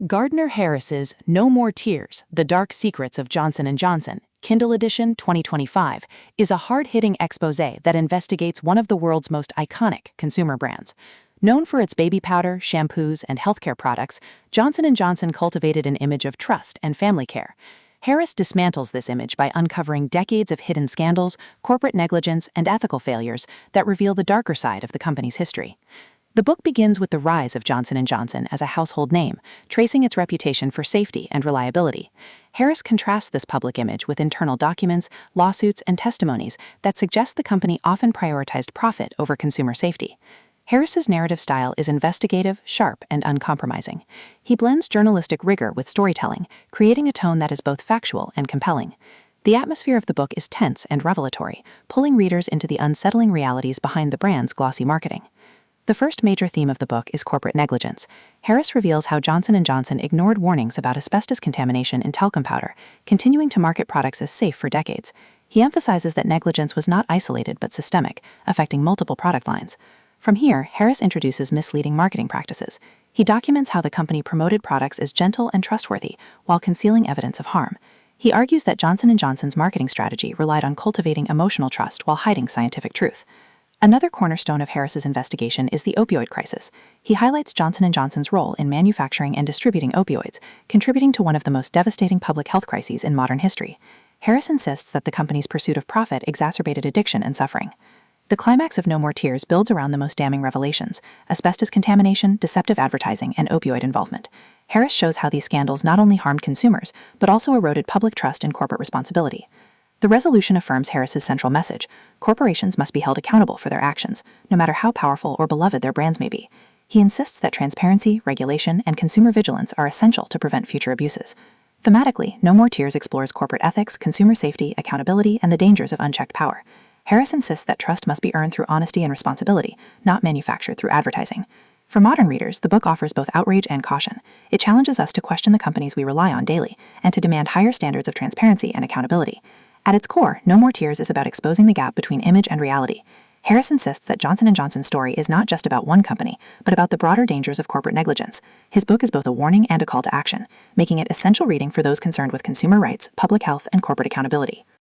Gardiner Harris's No More Tears, The Dark Secrets of Johnson & Johnson, Kindle edition 2025, is a hard-hitting exposé that investigates one of the world's most iconic consumer brands. Known for its baby powder, shampoos, and healthcare products, Johnson & Johnson cultivated an image of trust and family care. Harris dismantles this image by uncovering decades of hidden scandals, corporate negligence, and ethical failures that reveal the darker side of the company's history. The book begins with the rise of Johnson & Johnson as a household name, tracing its reputation for safety and reliability. Harris contrasts this public image with internal documents, lawsuits, and testimonies that suggest the company often prioritized profit over consumer safety. Harris's narrative style is investigative, sharp, and uncompromising. He blends journalistic rigor with storytelling, creating a tone that is both factual and compelling. The atmosphere of the book is tense and revelatory, pulling readers into the unsettling realities behind the brand's glossy marketing. The first major theme of the book is corporate negligence. Harris reveals how Johnson & Johnson ignored warnings about asbestos contamination in talcum powder, continuing to market products as safe for decades. He emphasizes that negligence was not isolated but systemic, affecting multiple product lines. From here, Harris introduces misleading marketing practices. He documents how the company promoted products as gentle and trustworthy while concealing evidence of harm. He argues that Johnson & Johnson's marketing strategy relied on cultivating emotional trust while hiding scientific truth. Another cornerstone of Harris's investigation is the opioid crisis. He highlights Johnson & Johnson's role in manufacturing and distributing opioids, contributing to one of the most devastating public health crises in modern history. Harris insists that the company's pursuit of profit exacerbated addiction and suffering. The climax of No More Tears builds around the most damning revelations: asbestos contamination, deceptive advertising, and opioid involvement. Harris shows how these scandals not only harmed consumers, but also eroded public trust and corporate responsibility. The resolution affirms Harris's central message: corporations must be held accountable for their actions, no matter how powerful or beloved their brands may be. He insists that transparency, regulation, and consumer vigilance are essential to prevent future abuses. Thematically, No More Tears explores corporate ethics, consumer safety, accountability, and the dangers of unchecked power. Harris insists that trust must be earned through honesty and responsibility, not manufactured through advertising. For modern readers, the book offers both outrage and caution. It challenges us to question the companies we rely on daily, and to demand higher standards of transparency and accountability. At its core, No More Tears is about exposing the gap between image and reality. Harris insists that Johnson & Johnson's story is not just about one company, but about the broader dangers of corporate negligence. His book is both a warning and a call to action, making it essential reading for those concerned with consumer rights, public health, and corporate accountability.